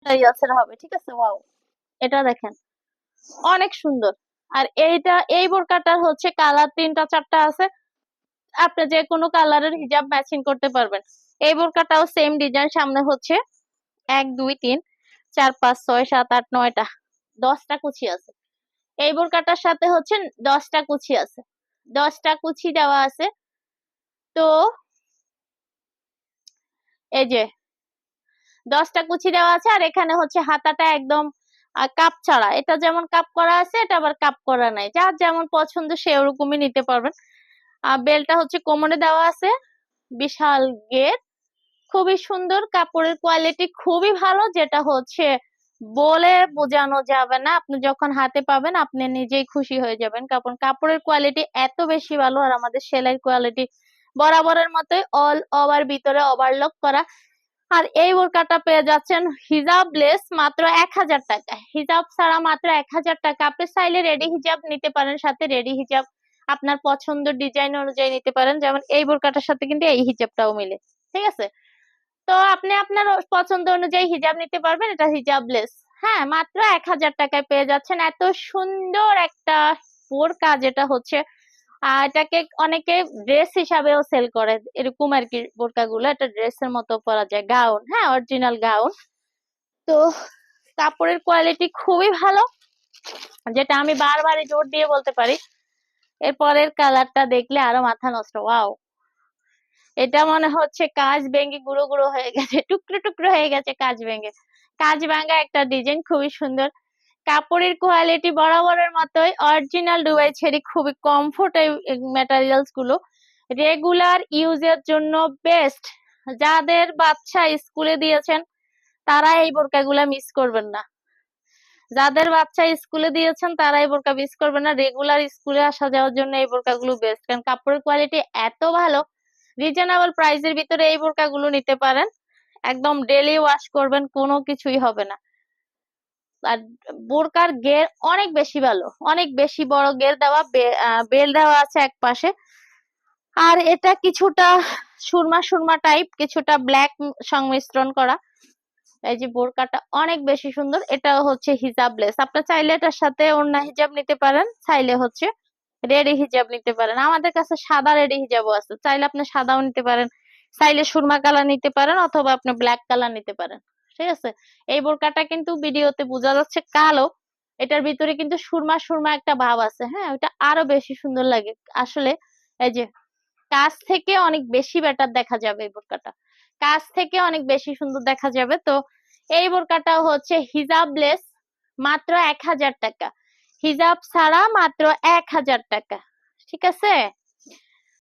ম্যাটেরিয়ালসের হবে, ঠিক আছে। ওয়াও, এটা দেখেন অনেক সুন্দর। আর এই বোরকাটার হচ্ছে কালার 3টা 4টা আছে, আপনি যে কোনো কালারের হিজাব ম্যাচিং করতে পারবেন। এই বোরকাটাও সেম ডিজাইন, সামনে হচ্ছে 1 2 3 4 5 6 7 8 9টা 10টা কুচি আছে। এই বোরকাটার সাথে হচ্ছে 10টা কুচি আছে, 10টা কুচি দেওয়া আছে। তো এই যে 10টা কুচি দেওয়া আছে, আর এখানে হচ্ছে হাতাটা একদম কাপ ছাড়া। এটা যেমন কাপ করা আছে, এটা আবার কাপ করা নাই, যার যেমন পছন্দ সে ওরকমই নিতে পারবেন। বেলটা হচ্ছে কোমরে দেওয়া আছে, বিশাল গেট, খুবই সুন্দর। কাপড়ের কোয়ালিটি খুবই ভালো, যেটা হচ্ছে বলে বোঝানো যাবে না। আপনি যখন হাতে পাবেন আপনি নিজেই খুশি হয়ে যাবেন, কারণ কাপড়ের কোয়ালিটি এত বেশি ভালো। আর আমাদের সেলাই কোয়ালিটি বরাবরের মতোই, অল ওভার ভিতরে ওভারলক করা। আর এই বোরকাটা পেয়ে যাচ্ছেন হিজাব লেস মাত্র 1000 টাকা, হিজাব ছাড়া মাত্র 1000 টাকা। আপনি চাইলে রেডি হিজাব নিতে পারেন, সাথে রেডি হিজাব আপনার পছন্দ ডিজাইন অনুযায়ী নিতে পারেন। যেমন এই বোরকাটার সাথে কিন্তু এই হিজাবটাও মিলে, ঠিক আছে। তো আপনি আপনার পছন্দ অনুযায়ী হিজাব নিতে পারবেন, এটা হিজাবলেস। হ্যাঁ, মাত্র 1000 টাকায় পেয়ে যাচ্ছেন এত সুন্দর একটা বোরকা, যেটা হচ্ছে এটাকে অনেকে ড্রেস হিসাবেও সেল করে, এরকম আর কি। বোরকা গুলো এটা ড্রেসের মতো পরা যায়, গাউন, হ্যাঁ অরিজিনাল গাউন। তো কাপড়ের কোয়ালিটি খুবই ভালো, যেটা আমি বারবারই জোর দিয়ে বলতে পারি। এরপরের কালারটা দেখলে আরো মাথা নষ্ট। ওয়াও, এটা মনে হচ্ছে কাঁচ ভেঙে গুঁড়ো গুঁড়ো হয়ে গেছে, টুকরো টুকরো হয়ে গেছে কাঁচ ভেঙে। কাঁচ ভাঙা একটা ডিজাইন, খুবই সুন্দর। কাপড়ের কোয়ালিটি বরাবরের মতোই অরিজিনাল দুবাই ছেড়ি, খুবই কমফোর্ট এই ম্যাটেরিয়ালস গুলো, রেগুলার ইউজের জন্য বেস্ট। যাদের বাচ্চা স্কুলে দিয়েছেন তারা এই বোরকাগুলা মিস করবেন না, যাদের বাচ্চা স্কুলে দিয়েছেন তারা এই বোরকা মিস করবেন না। রেগুলার স্কুলে আসা যাওয়ার জন্য এই বোরকাগুলো বেস্ট, কারণ কাপড়ের কোয়ালিটি এত ভালো। রিজনেবল প্রাইসের ভিতরে এই বোরকাগুলো নিতে পারেন, একদম ডেলি ওয়াশ করবেন, কোনো কিছুই হবে না। আর বোরকার গের অনেক বেশি ভালো, অনেক বেশি বড় গের দেওয়া, বেল দেওয়া আছে এক পাশে। আর এটা কিছুটা সুরমা সুরমা টাইপ, কিছুটা ব্ল্যাক সংমিশ্রণ করা। এই যে বোরকাটা অনেক বেশি সুন্দর, এটা হচ্ছে হিজাবলেস। আপনার চাইলে এটার সাথে ওড়না হিজাব নিতে পারেন, চাইলে হচ্ছে রেডি হিজাব নিতে পারেন। আমাদের কাছে সাদা রেডি হিজাবও আছে, চাইলে আপনি সাদাও নিতে পারেন, চাইলে সুরমা কালার নিতে পারেন, অথবা আপনি ব্ল্যাক কালার নিতে পারেন, ঠিক আছে। এই বোরকাটা কিন্তু ভিডিওতে বোঝা যাচ্ছে কালো, এটার ভিতরে কিন্তু সুরমা সুরমা একটা ভাব আছে, হ্যাঁ ওটা আরো বেশি সুন্দর লাগে আসলে। এই যে কাছ থেকে অনেক বেশি বেটার দেখা যাবে, এই বোরকাটা কাছ থেকে অনেক বেশি সুন্দর দেখা যাবে। তো এই বোরকাটা হচ্ছে হিজাবলেস, মাত্র 1000 টাকা, হিজাব ছাড়া মাত্র 1000 টাকা, ঠিক আছে।